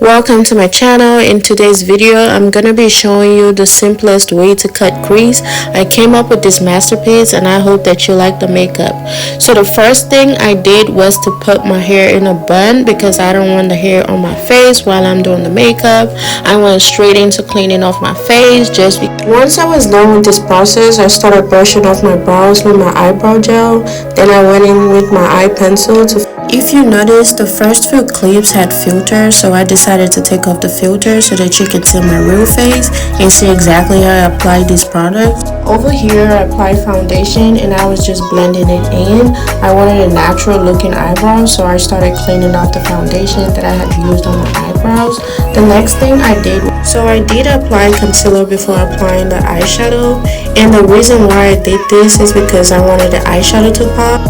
Welcome to my channel. In today's video I'm gonna be showing you the simplest way to cut crease. I came up with this masterpiece and I hope that you like the makeup. So the first thing I did was to put my hair in a bun because I don't want the hair on my face while I'm doing the makeup. I went straight into cleaning off my face once I was done with this process. I started brushing off my brows with my eyebrow gel. Then I went in with my eye pencil to... If you notice, the first few clips had filters, so I decided to take off the filter so that you can see my real face and see exactly how I applied these products. Over here, I applied foundation and I was just blending it in. I wanted a natural looking eyebrow, so I started cleaning out the foundation that I had used on my eyebrows. The next thing I did apply concealer before applying the eyeshadow, and the reason why I did this is because I wanted the eyeshadow to pop.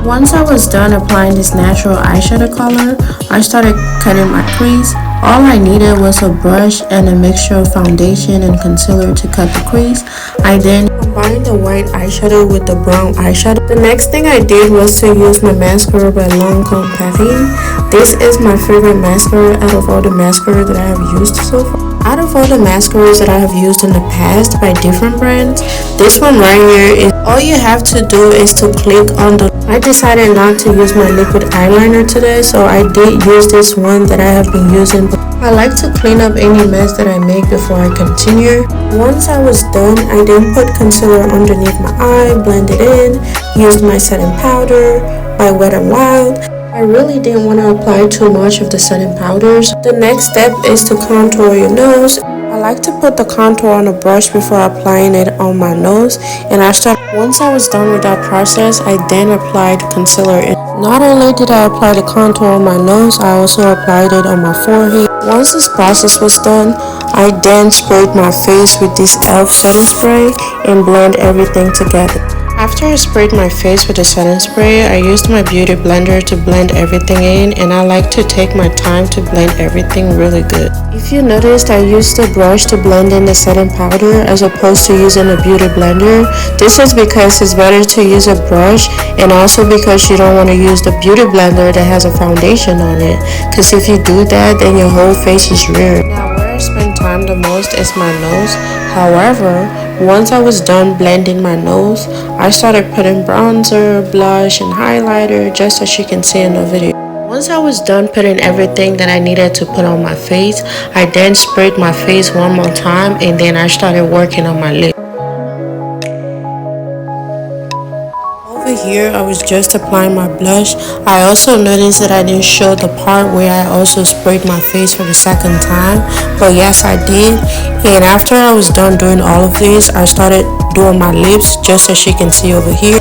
Once I was done applying this natural eyeshadow color, I started cutting my crease. All I needed was a brush and a mixture of foundation and concealer to cut the crease. I then combined the white eyeshadow with the brown eyeshadow. The next thing I did was to use my mascara by Lancome Paris. This is my favorite mascara out of all the mascara that I have used so far. Out of all the mascaras that I have used in the past by different brands, this one right here is all you have to do is to click on the... I decided not to use my liquid eyeliner today, so I did use this one that I have been using. I like to clean up any mess that I make before I continue. Once I was done, I then put concealer underneath my eye, blended in, used my setting powder by Wet n Wild. I really didn't want to apply too much of the setting powders. The next step is to contour your nose. I like to put the contour on a brush before applying it on my nose, and once I was done with that process, I then applied concealer. Not only did I apply the contour on my nose, I also applied it on my forehead. Once this process was done, I then sprayed my face with this e.l.f. setting spray and blend everything together. After I sprayed my face with the setting spray, I used my beauty blender to blend everything in, and I like to take my time to blend everything really good. If you noticed, I used the brush to blend in the setting powder as opposed to using a beauty blender. This is because it's better to use a brush, and also because you don't want to use the beauty blender that has a foundation on it, because if you do that, then your whole face is ruined. Now where I spend time the most is my nose. However, once I was done blending my nose, I started putting bronzer, blush, and highlighter just as you can see in the video. Once I was done putting everything that I needed to put on my face, I then sprayed my face one more time and then I started working on my lips. Over here, I was just applying my blush. I also noticed that I didn't show the part where I also sprayed my face for the second time, but yes, I did. And after I was done doing all of this, I started doing my lips just as you can see over here.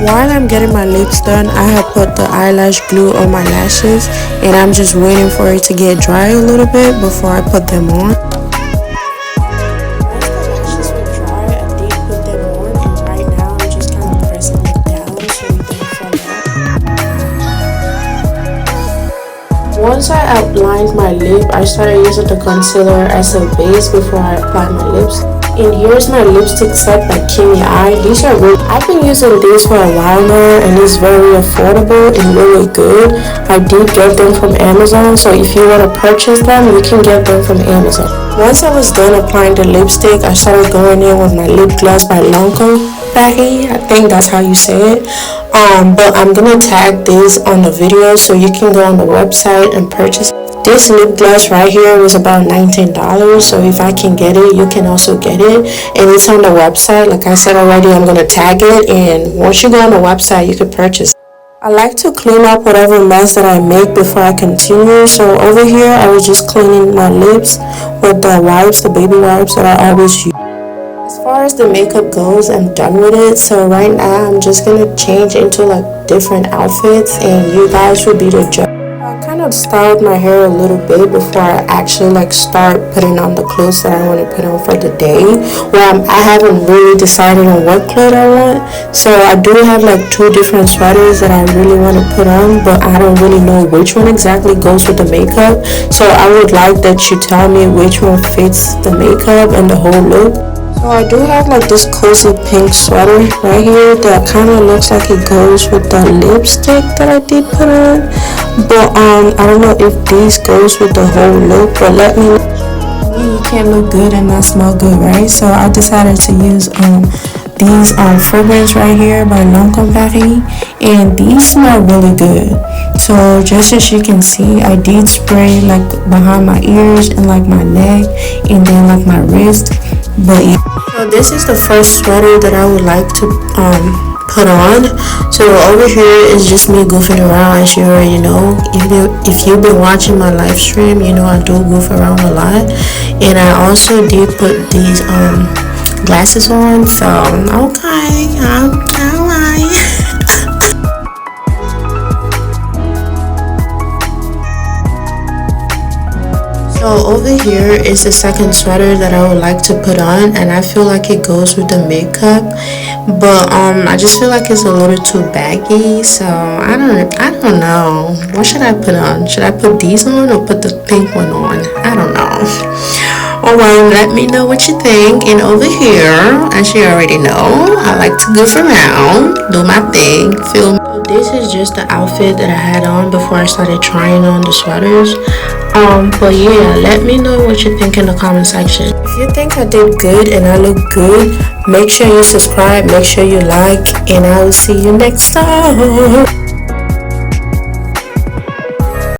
While I'm getting my lips done, I have put the eyelash glue on my lashes, and I'm just waiting for it to get dry a little bit before I put them on. Once I outlined my lip, I started using the concealer as a base before I apply my lips. And here's my lipstick set by Kimmy Eye. These are really... I've been using these for a while now, and it's very affordable and really good. I did get them from Amazon, so if you want to purchase them, you can get them from Amazon. Once I was done applying the lipstick, I started going in with my lip gloss by Lancome Paris. I think that's how you say it. But I'm gonna tag this on the video so you can go on the website and purchase it. This lip gloss right here was about $19, so if I can get it, you can also get it, and it's on the website. Like I said already, I'm gonna tag it, and once you go on the website, you can purchase it. I like to clean up whatever mess that I make before I continue, so over here I was just cleaning my lips with the wipes, the baby wipes that I always use. As far as the makeup goes, I'm done with it, so right now I'm just gonna change into like different outfits and you guys will be the judge. I kind of styled my hair a little bit before I actually like start putting on the clothes that I want to put on for the day. Well, I haven't really decided on what clothes I want, so I do have like two different sweaters that I really want to put on, but I don't really know which one exactly goes with the makeup, so I would like that you tell me which one fits the makeup and the whole look. So I do have like this cozy pink sweater right here that kind of looks like it goes with the lipstick that I did put on. But I don't know if these goes with the whole look, but let me know. You can't look good and not smell good, right? So I decided to use these fragrance right here by Paris, and these smell really good. So just as you can see, I did spray like behind my ears and like my neck and then like my wrist. But yeah. So this is the first sweater that I would like to put on. So over here is just me goofing around, as you already know. If you've been watching my live stream, you know I do goof around a lot. And I also did put these glasses on, so okay, alright. So over here is the second sweater that I would like to put on, and I feel like it goes with the makeup, but I just feel like it's a little too baggy. So I don't know, what should I put on? Should I put these on or put the pink one on? I don't know. Oh well, let me know what you think. And over here, as you already know, I like to goof around, do my thing, film. So this is just the outfit that I had on before I started trying on the sweaters. But yeah, let me know what you think in the comment section. If you think I did good and I look good, make sure you subscribe, make sure you like, and I will see you next time.